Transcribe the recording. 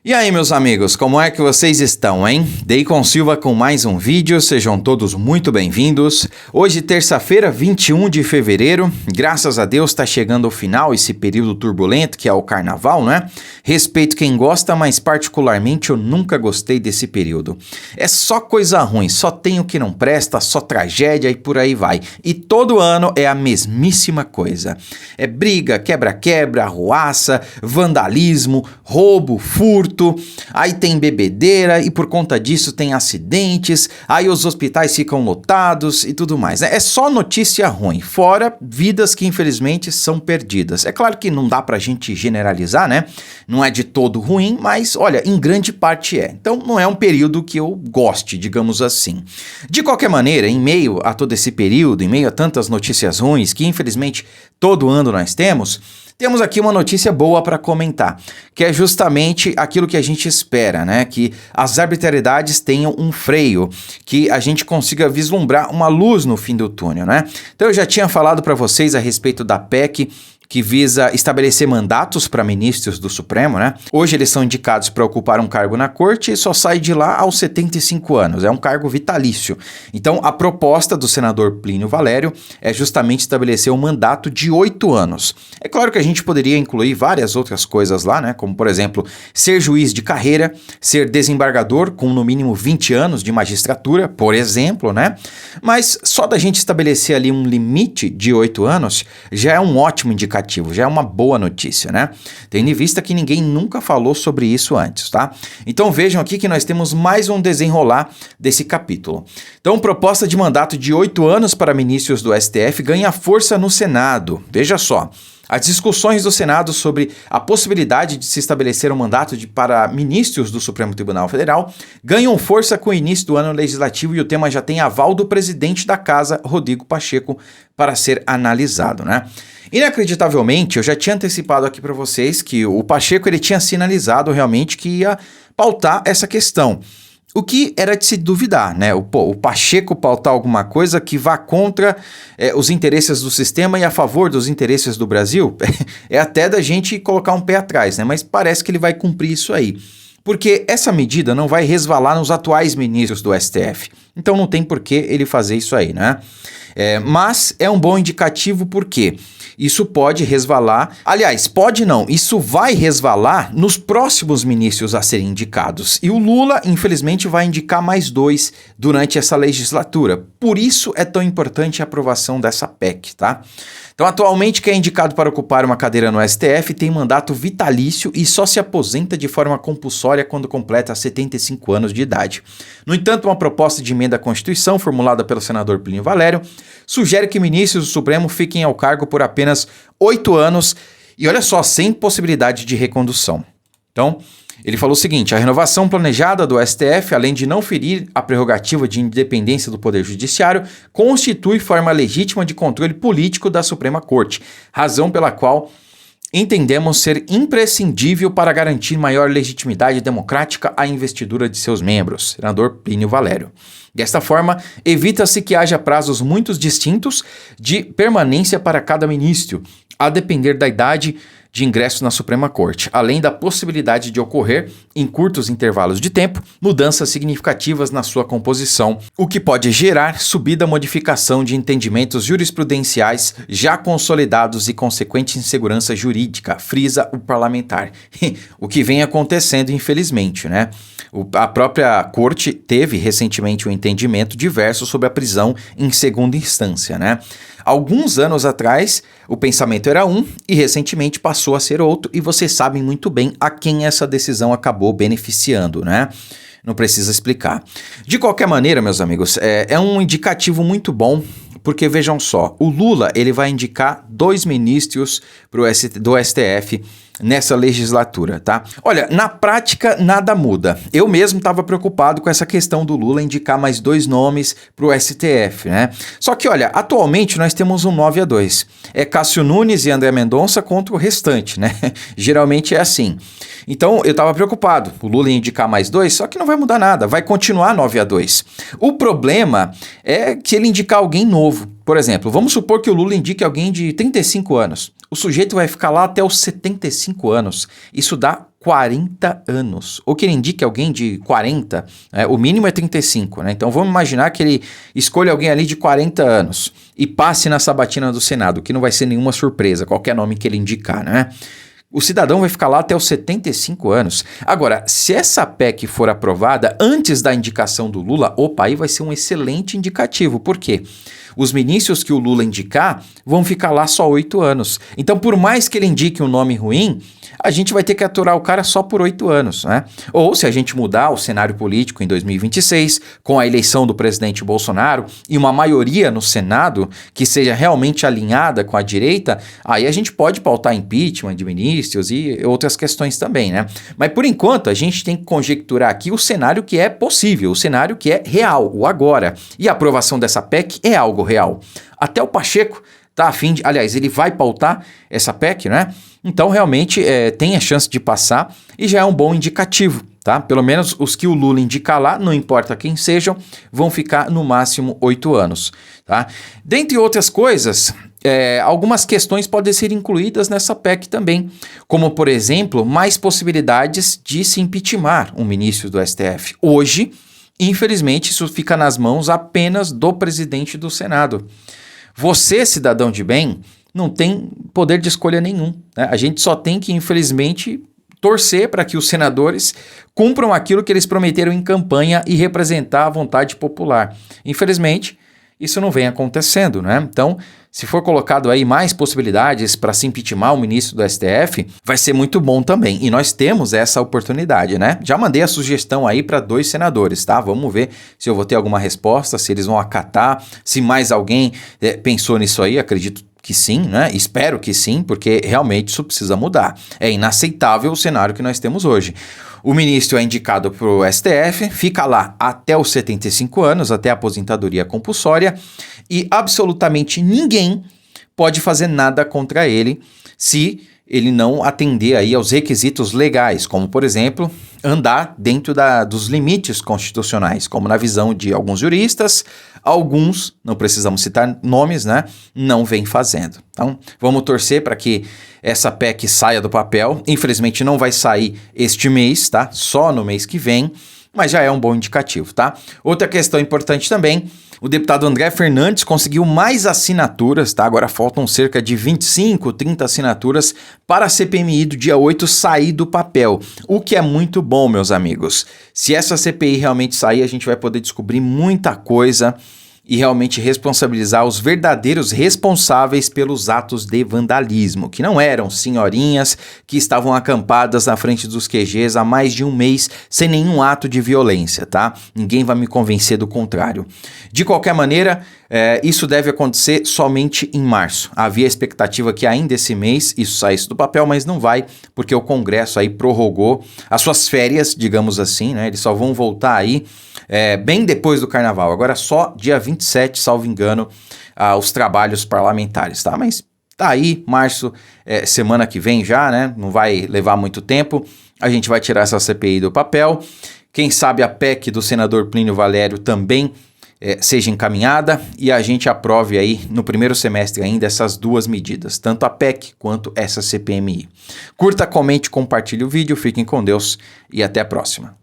E aí, meus amigos, como é que vocês estão, hein? Deicon Silva com mais um vídeo, sejam todos muito bem-vindos. Hoje, terça-feira, 21 de fevereiro, graças a Deus tá chegando ao final esse período turbulento que é o carnaval, né? Respeito quem gosta, mas particularmente eu nunca gostei desse período. É só coisa ruim, só tem o que não presta, só tragédia e por aí vai. E todo ano é a mesmíssima coisa. É briga, quebra-quebra, arruaça, vandalismo, roubo, furto. Aí tem bebedeira e por conta disso tem acidentes, aí os hospitais ficam lotados e tudo mais, né? É só notícia ruim, fora vidas que infelizmente são perdidas. É claro que não dá pra gente generalizar, né? Não é de todo ruim, mas olha, em grande parte é. Então não é um período que eu goste, digamos assim. De qualquer maneira, em meio a todo esse período, em meio a tantas notícias ruins que infelizmente todo ano nós temos aqui uma notícia boa para comentar, que é justamente aquilo que a gente espera, né? Que as arbitrariedades tenham um freio, que a gente consiga vislumbrar uma luz no fim do túnel, né? Então eu já tinha falado para vocês a respeito da PEC, que visa estabelecer mandatos para ministros do Supremo, né? Hoje eles são indicados para ocupar um cargo na corte e só sai de lá aos 75 anos, é um cargo vitalício. Então a proposta do senador Plínio Valério é justamente estabelecer um mandato de 8 anos. É claro que a gente poderia incluir várias outras coisas lá, né? Como por exemplo, ser juiz de carreira, ser desembargador com no mínimo 20 anos de magistratura, por exemplo, né? Mas só da gente estabelecer ali um limite de 8 anos já é um ótimo indicativo. Já é uma boa notícia, né? Tendo em vista que ninguém nunca falou sobre isso antes, tá? Então vejam aqui que nós temos mais um desenrolar desse capítulo. Então, proposta de mandato de 8 anos para ministros do STF ganha força no Senado. Veja só. As discussões do Senado sobre a possibilidade de se estabelecer um mandato para ministros do Supremo Tribunal Federal ganham força com o início do ano legislativo e o tema já tem aval do presidente da Casa, Rodrigo Pacheco, para ser analisado, né? Inacreditavelmente, eu já tinha antecipado aqui para vocês que o Pacheco ele tinha sinalizado realmente que ia pautar essa questão. O que era de se duvidar, né? O Pacheco pautar alguma coisa que vá contra os interesses do sistema e a favor dos interesses do Brasil, é até da gente colocar um pé atrás, né? Mas parece que ele vai cumprir isso aí. Porque essa medida não vai resvalar nos atuais ministros do STF. Então não tem por que ele fazer isso aí, né? Mas é um bom indicativo porque isso pode resvalar, aliás, pode não, isso vai resvalar nos próximos ministros a serem indicados. E o Lula, infelizmente, vai indicar mais 2 durante essa legislatura. Por isso é tão importante a aprovação dessa PEC, tá? Então, atualmente, quem é indicado para ocupar uma cadeira no STF tem mandato vitalício e só se aposenta de forma compulsória quando completa 75 anos de idade. No entanto, uma proposta de emenda à Constituição, formulada pelo senador Plínio Valério, sugere que ministros do Supremo fiquem ao cargo por apenas 8 anos e, olha só, sem possibilidade de recondução. Então, ele falou o seguinte: a renovação planejada do STF, além de não ferir a prerrogativa de independência do Poder Judiciário, constitui forma legítima de controle político da Suprema Corte, razão pela qual entendemos ser imprescindível para garantir maior legitimidade democrática à investidura de seus membros. Senador Plínio Valério. Desta forma, evita-se que haja prazos muito distintos de permanência para cada ministro, a depender da idade de ingresso na Suprema Corte, além da possibilidade de ocorrer, em curtos intervalos de tempo, mudanças significativas na sua composição, o que pode gerar subida modificação de entendimentos jurisprudenciais já consolidados e consequente insegurança jurídica, frisa o parlamentar. O que vem acontecendo, infelizmente, né? A própria corte teve recentemente um entendimento diverso sobre a prisão em segunda instância, né? Alguns anos atrás, o pensamento era um e recentemente passou a ser outro, e vocês sabem muito bem a quem essa decisão acabou beneficiando, né? Não precisa explicar. De qualquer maneira, meus amigos, é um indicativo muito bom, porque vejam só, o Lula ele vai indicar 2 ministros do STF nessa legislatura, tá? Olha, na prática nada muda. Eu mesmo estava preocupado com essa questão do Lula indicar mais 2 nomes para o STF, né? Só que, olha, atualmente nós temos um 9-2. É Cássio Nunes e André Mendonça contra o restante, né? Geralmente é assim. Então, eu estava preocupado. O Lula ia indicar mais 2, só que não vai mudar nada. Vai continuar 9-2. O problema é que ele indicar alguém novo. Por exemplo, vamos supor que o Lula indique alguém de 35 anos. O sujeito vai ficar lá até os 75 anos. Isso dá 40 anos. O que ele indica alguém de 40, o mínimo é 35, né? Então vamos imaginar que ele escolha alguém ali de 40 anos e passe na sabatina do Senado, que não vai ser nenhuma surpresa, qualquer nome que ele indicar, né? O cidadão vai ficar lá até os 75 anos. Agora, se essa PEC for aprovada antes da indicação do Lula, opa, aí vai ser um excelente indicativo. Por quê? Os ministros que o Lula indicar vão ficar lá só 8 anos. Então, por mais que ele indique um nome ruim, a gente vai ter que aturar o cara só por 8 anos, né? Ou se a gente mudar o cenário político em 2026, com a eleição do presidente Bolsonaro e uma maioria no Senado que seja realmente alinhada com a direita, aí a gente pode pautar impeachment de ministros e outras questões também, né? Mas por enquanto a gente tem que conjecturar aqui o cenário que é possível, o cenário que é real, o agora. E a aprovação dessa PEC é algo real. Até o Pacheco tá a fim de... Aliás, ele vai pautar essa PEC, né? Então, realmente, tem a chance de passar e já é um bom indicativo, tá? Pelo menos os que o Lula indicar lá, não importa quem sejam, vão ficar no máximo 8 anos, tá? Dentre outras coisas, algumas questões podem ser incluídas nessa PEC também, como, por exemplo, mais possibilidades de se impeachment um ministro do STF. Hoje, infelizmente, isso fica nas mãos apenas do presidente do Senado. Você, cidadão de bem, não tem poder de escolha nenhum, né? A gente só tem que, infelizmente, torcer para que os senadores cumpram aquilo que eles prometeram em campanha e representar a vontade popular. Infelizmente, isso não vem acontecendo, né? Então, se for colocado aí mais possibilidades para se impeachment o ministro do STF, vai ser muito bom também. E nós temos essa oportunidade, né? Já mandei a sugestão aí para 2 senadores, tá? Vamos ver se eu vou ter alguma resposta, se eles vão acatar, se mais alguém pensou nisso aí, acredito que sim, né? Espero que sim, porque realmente isso precisa mudar. É inaceitável o cenário que nós temos hoje. O ministro é indicado para o STF, fica lá até os 75 anos, até a aposentadoria compulsória, e absolutamente ninguém pode fazer nada contra ele se ele não atender aí aos requisitos legais, como, por exemplo, andar dentro dos limites constitucionais, como na visão de alguns juristas, alguns, não precisamos citar nomes, né, não vem fazendo. Então, vamos torcer para que essa PEC saia do papel. Infelizmente não vai sair este mês, tá? Só no mês que vem, mas já é um bom indicativo, tá? Outra questão importante também, o deputado André Fernandes conseguiu mais assinaturas, tá? Agora faltam cerca de 25, 30 assinaturas para a CPMI do dia 8 sair do papel, o que é muito bom, meus amigos. Se essa CPI realmente sair, a gente vai poder descobrir muita coisa e realmente responsabilizar os verdadeiros responsáveis pelos atos de vandalismo, que não eram senhorinhas que estavam acampadas na frente dos QGs há mais de um mês sem nenhum ato de violência, tá? Ninguém vai me convencer do contrário. De qualquer maneira, isso deve acontecer somente em março. Havia expectativa que ainda esse mês isso saísse do papel, mas não vai, porque o Congresso aí prorrogou as suas férias, digamos assim, né? Eles só vão voltar aí bem depois do Carnaval. Agora só dia 27, salvo engano, os trabalhos parlamentares, tá? Mas tá aí, março, semana que vem já, né? Não vai levar muito tempo. A gente vai tirar essa CPI do papel. Quem sabe a PEC do senador Plínio Valério também seja encaminhada e a gente aprove aí no primeiro semestre ainda essas 2 medidas, tanto a PEC quanto essa CPMI. Curta, comente, compartilhe o vídeo, fiquem com Deus e até a próxima.